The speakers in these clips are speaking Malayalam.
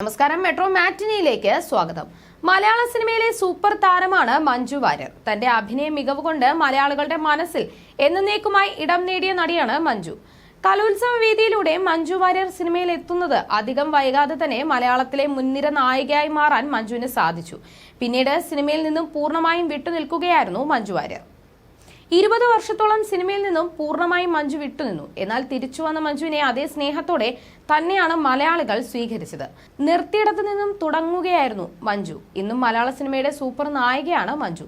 നമസ്കാരം, മെട്രോ മാറ്റിനിയിലേക്ക് സ്വാഗതം. മലയാള സിനിമയിലെ സൂപ്പർ താരമാണ് മഞ്ജു വാര്യർ. തന്റെ അഭിനയ മികവ് കൊണ്ട് മലയാളികളുടെ മനസ്സിൽ എന്നേക്കുമായി ഇടം നേടിയ നടിയാണ് മഞ്ജു. കലോത്സവ വേദിയിലൂടെ മഞ്ജു വാര്യർ സിനിമയിൽ എത്തുന്നത് അധികം വൈകാതെ തന്നെ മലയാളത്തിലെ മുൻനിര നായികയായി മാറാൻ മഞ്ജുവിന് സാധിച്ചു. പിന്നീട് സിനിമയിൽ നിന്നും പൂർണ്ണമായും വിട്ടുനിൽക്കുകയായിരുന്നു മഞ്ജു വാര്യർ. 20 വർഷത്തോളം സിനിമയിൽ നിന്നും പൂർണ്ണമായും മഞ്ജു വിട്ടുനിന്നു. എന്നാൽ തിരിച്ചു വന്ന മഞ്ജുവിനെ അതേ സ്നേഹത്തോടെ തന്നെയാണ് മലയാളികൾ സ്വീകരിച്ചത്. നിർത്തിയിടത്തു നിന്നും തുടങ്ങുകയായിരുന്നു മഞ്ജു. ഇന്നും മലയാള സിനിമയുടെ സൂപ്പർ നായികയാണ് മഞ്ജു.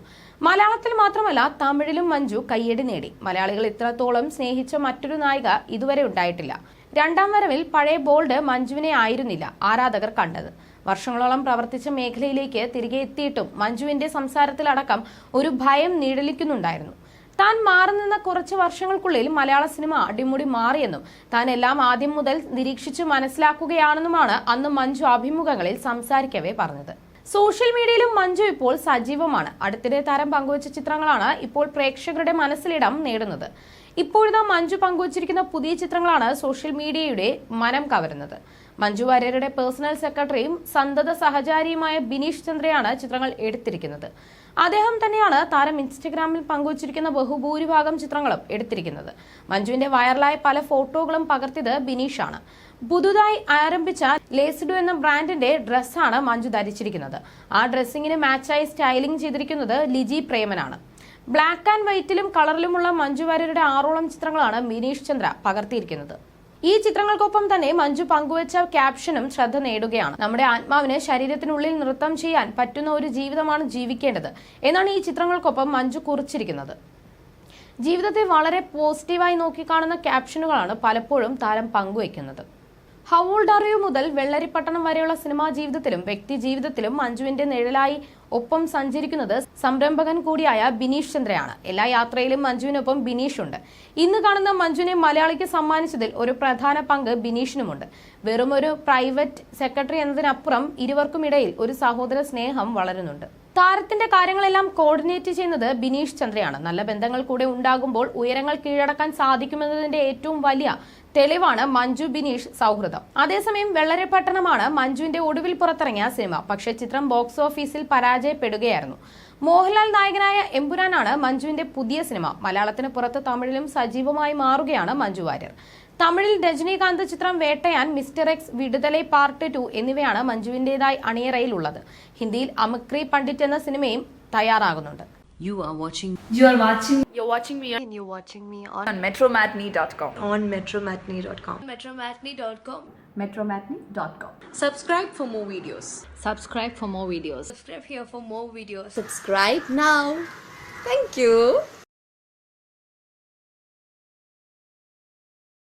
മലയാളത്തിൽ മാത്രമല്ല, തമിഴിലും മഞ്ജു കയ്യടി നേടി. മലയാളികൾ ഇത്രത്തോളം സ്നേഹിച്ച മറ്റൊരു നായിക ഇതുവരെ ഉണ്ടായിട്ടില്ല. രണ്ടാം വരവിൽ പഴയ ബോൾഡ് മഞ്ജുവിനെ ആയിരുന്നില്ല ആരാധകർ കണ്ടത്. വർഷങ്ങളോളം പ്രവർത്തിച്ച മേഖലയിലേക്ക് തിരികെ എത്തിയിട്ടും മഞ്ജുവിന്റെ സംസാരത്തിലടക്കം ഒരു ഭയം നീടലിക്കുന്നുണ്ടായിരുന്നു. താൻ മാറി നിന്ന കുറച്ച് വർഷങ്ങൾക്കുള്ളിൽ മലയാള സിനിമ അടിമുടി മാറിയെന്നും താൻ എല്ലാം ആദ്യം മുതൽ നിരീക്ഷിച്ച് മനസ്സിലാക്കുകയാണെന്നുമാണ് അന്ന് മഞ്ജു അഭിമുഖങ്ങളിൽ സംസാരിക്കവേ പറഞ്ഞത്. സോഷ്യൽ മീഡിയയിലും മഞ്ജു ഇപ്പോൾ സജീവമാണ്. അടുത്തിടെ താരം പങ്കുവച്ച ചിത്രങ്ങളാണ് ഇപ്പോൾ പ്രേക്ഷകരുടെ മനസ്സിലിടം നേടുന്നത്. ഇപ്പോഴത്തെ മഞ്ജു പങ്കുവച്ചിരിക്കുന്ന പുതിയ ചിത്രങ്ങളാണ് സോഷ്യൽ മീഡിയയുടെ മനം കവരുന്നത്. മഞ്ജു വാര്യരുടെ പേഴ്സണൽ സെക്രട്ടറിയും സന്തത സഹചാരിയുമായ ബിനീഷ് ചന്ദ്രയാണ് ചിത്രങ്ങൾ എടുത്തിരിക്കുന്നത്. അദ്ദേഹം തന്നെയാണ് താരം ഇൻസ്റ്റഗ്രാമിൽ പങ്കുവച്ചിരിക്കുന്ന ബഹുഭൂരിഭാഗം ചിത്രങ്ങളും എടുത്തിരിക്കുന്നത്. മഞ്ജുവിന്റെ വൈറലായ പല ഫോട്ടോകളും പകർത്തിയത് ബിനീഷാണ്. പുതുതായി ആരംഭിച്ച ലേസ്ഡു എന്ന ബ്രാൻഡിന്റെ ഡ്രസ്സാണ് മഞ്ജു ധരിച്ചിരിക്കുന്നത്. ആ ഡ്രസ്സിങ്ങിന് മാച്ചായി സ്റ്റൈലിംഗ് ചെയ്തിരിക്കുന്നത് ലിജി പ്രേമനാണ്. ബ്ലാക്ക് ആൻഡ് വൈറ്റിലും കളറിലുമുള്ള മഞ്ജു വാര്യരുടെ 6ഓളം ചിത്രങ്ങളാണ് ബിനീഷ് ചന്ദ്ര പകർത്തിയിരിക്കുന്നത്. ഈ ചിത്രങ്ങൾക്കൊപ്പം തന്നെ മഞ്ജു പങ്കുവച്ച ക്യാപ്ഷനും ശ്രദ്ധ നേടുകയാണ്. നമ്മുടെ ആത്മാവിന് ശരീരത്തിനുള്ളിൽ നൃത്തം ചെയ്യാൻ പറ്റുന്ന ഒരു ജീവിതമാണ് ജീവിക്കേണ്ടത് എന്നാണ് ഈ ചിത്രങ്ങൾക്കൊപ്പം മഞ്ജു കുറിച്ചിരിക്കുന്നത്. ജീവിതത്തെ വളരെ പോസിറ്റീവായി നോക്കിക്കാണുന്ന ക്യാപ്ഷനുകളാണ് പലപ്പോഴും താരം പങ്കുവയ്ക്കുന്നത്. ഹൗ ഓൾഡ് ആർ യു മുതൽ വെള്ളരിപ്പട്ടണം വരെയുള്ള സിനിമാ ജീവിതത്തിലും വ്യക്തി ജീവിതത്തിലും മഞ്ജുവിന്റെ നിഴലായി ഒപ്പം സഞ്ചരിക്കുന്നത് സംരംഭകൻ കൂടിയായ ബിനീഷ് ചന്ദ്രയാണ്. എല്ലാ യാത്രയിലും മഞ്ജുവിനൊപ്പം ബിനീഷ് ഉണ്ട്. ഇന്ന് കാണുന്ന മഞ്ജുവിനെ മലയാളിക്ക് സമ്മാനിച്ചതിൽ ഒരു പ്രധാന പങ്ക് ബിനീഷിനുമുണ്ട്. വെറും ഒരു പ്രൈവറ്റ് സെക്രട്ടറി എന്നതിനപ്പുറം ഇരുവർക്കുമിടയിൽ ഒരു സഹോദര സ്നേഹം വളരുന്നുണ്ട്. താരത്തിന്റെ കാര്യങ്ങളെല്ലാം കോർഡിനേറ്റ് ചെയ്യുന്നത് ബിനീഷ് ചന്ദ്രയാണ്. നല്ല ബന്ധങ്ങൾ കൂടെ ഉണ്ടാകുമ്പോൾ ഉയരങ്ങൾ കീഴടക്കാൻ സാധിക്കുമെന്നതിന്റെ ഏറ്റവും വലിയ തെളിവാണ് മഞ്ജു ബിനീഷ് സൗഹൃദം. അതേസമയം വെള്ളരിപ്പട്ടണമാണ് മഞ്ജുവിന്റെ ഒടുവിൽ പുറത്തിറങ്ങിയ സിനിമ. പക്ഷേ ചിത്രം ബോക്സ് ഓഫീസിൽ പരാജയപ്പെടുകയായിരുന്നു. മോഹൻലാൽ നായകനായ എമ്പുരാനാണ് മഞ്ജുവിന്റെ പുതിയ സിനിമ. മലയാളത്തിന് പുറത്ത് തമിഴിലും സജീവമായി മാറുകയാണ് മഞ്ജു വാര്യർ. തമിഴിൽ രജനീകാന്ത് ചിത്രം Vettaiyan, mister X, Viduthalai part 2 എന്നിവയാണ് മഞ്ജുവിന്റേതായി അണിയറയിലുള്ളത്. ഹിന്ദിയിൽ അമിക്രി പണ്ഡിറ്റ് എന്ന സിനിമയും തയ്യാറാകുന്നുണ്ട്. You're watching me on metromatney.com. on metromatney.com. Metromatney.com. Subscribe for more videos. Subscribe for more videos. Subscribe here for more videos. Subscribe now. Thank you.